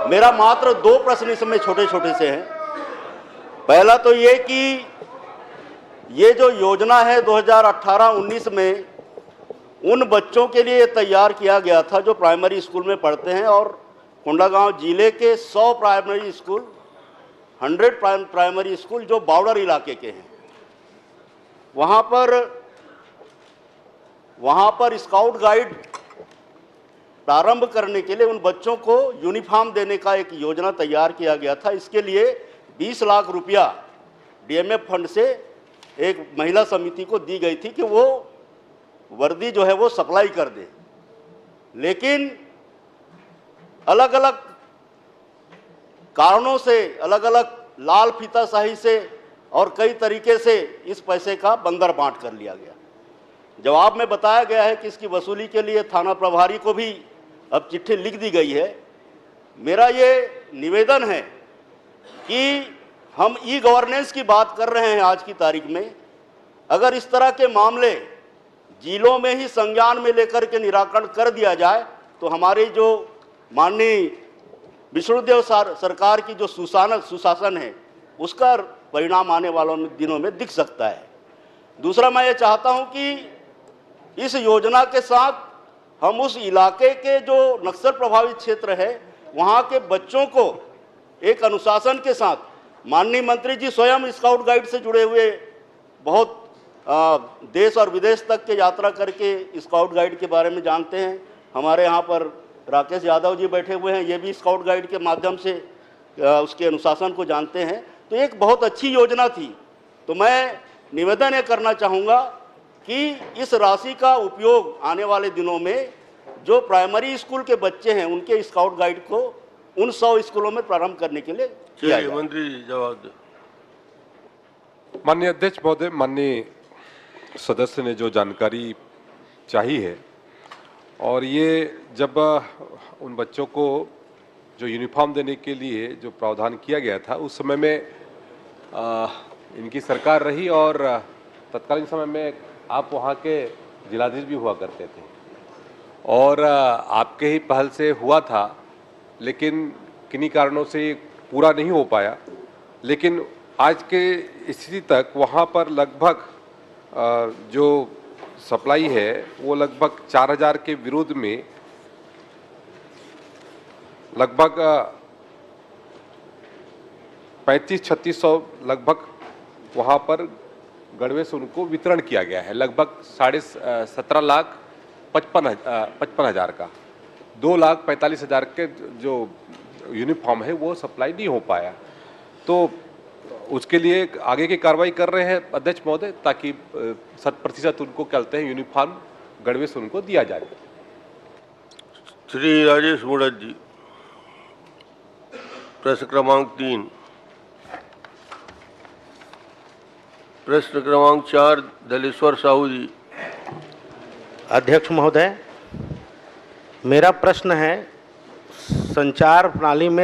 मेरा मात्र 2 प्रश्न इसमें छोटे छोटे से हैं। पहला तो ये कि ये जो योजना है 2018-19 में उन बच्चों के लिए तैयार किया गया था जो प्राइमरी स्कूल में पढ़ते हैं, और कोंडागांव जिले के 100 प्राइमरी स्कूल, 100 प्राइमरी स्कूल जो बॉर्डर इलाके के हैं, वहाँ पर स्काउट गाइड प्रारंभ करने के लिए उन बच्चों को यूनिफॉर्म देने का एक योजना तैयार किया गया था। इसके लिए 20 लाख रुपया डीएमएफ फंड से एक महिला समिति को दी गई थी कि वो वर्दी जो है वो सप्लाई कर दे। लेकिन अलग अलग कारणों से, अलग अलग लाल फीताशाही से और कई तरीके से इस पैसे का बंदर बांट कर लिया गया। जवाब में बताया गया है कि इसकी वसूली के लिए थाना प्रभारी को भी अब चिट्ठी लिख दी गई है। मेरा ये निवेदन है कि हम ई गवर्नेंस की बात कर रहे हैं आज की तारीख में, अगर इस तरह के मामले जिलों में ही संज्ञान में लेकर के निराकरण कर दिया जाए तो हमारी जो माननीय विष्णुदेव सरकार की जो सुशासन है उसका परिणाम आने वालों दिनों में दिख सकता है। दूसरा, मैं ये चाहता हूं कि इस योजना के साथ हम उस इलाके के जो नक्सल प्रभावित क्षेत्र है वहाँ के बच्चों को एक अनुशासन के साथ, माननीय मंत्री जी स्वयं स्काउट गाइड से जुड़े हुए, बहुत देश और विदेश तक के यात्रा करके स्काउट गाइड के बारे में जानते हैं। हमारे यहाँ पर राकेश यादव जी बैठे हुए हैं, ये भी स्काउट गाइड के माध्यम से उसके अनुशासन को जानते हैं। तो एक बहुत अच्छी योजना थी। तो मैं निवेदन ये करना चाहूँगा कि इस राशि का उपयोग आने वाले दिनों में जो प्राइमरी स्कूल के बच्चे हैं उनके स्काउट गाइड को उन 100 स्कूलों में प्रारंभ करने के लिए किया जाए। मंत्री जी जवाब दे। माननीय अध्यक्ष महोदय, माननीय सदस्य ने जो जानकारी चाहिए है, और ये जब उन बच्चों को जो यूनिफॉर्म देने के लिए जो प्रावधान किया गया था उस समय में इनकी सरकार रही और तत्कालीन समय में आप वहाँ के जिलाधीश भी हुआ करते थे और आपके ही पहल से हुआ था, लेकिन किन्हीं कारणों से ये पूरा नहीं हो पाया। लेकिन आज के स्थिति तक वहाँ पर लगभग जो सप्लाई है वो लगभग 4000 के विरोध में लगभग 3500-3600 लगभग वहाँ पर गड़वे से उनको वितरण किया गया है। लगभग 17,55,000 का 2,45,000 के जो यूनिफॉर्म है वो सप्लाई नहीं हो पाया। तो उसके लिए आगे की कार्रवाई कर रहे हैं अध्यक्ष महोदय, ताकि 100% उनको कहते हैं यूनिफॉर्म गड़वे से उनको दिया जाए। श्री राजेश मुड़त जी, प्रश्न क्रमांक 3। प्रश्न क्रमांक 4 दलेश्वर साहू जी। अध्यक्ष महोदय, मेरा प्रश्न है, संचार प्रणाली में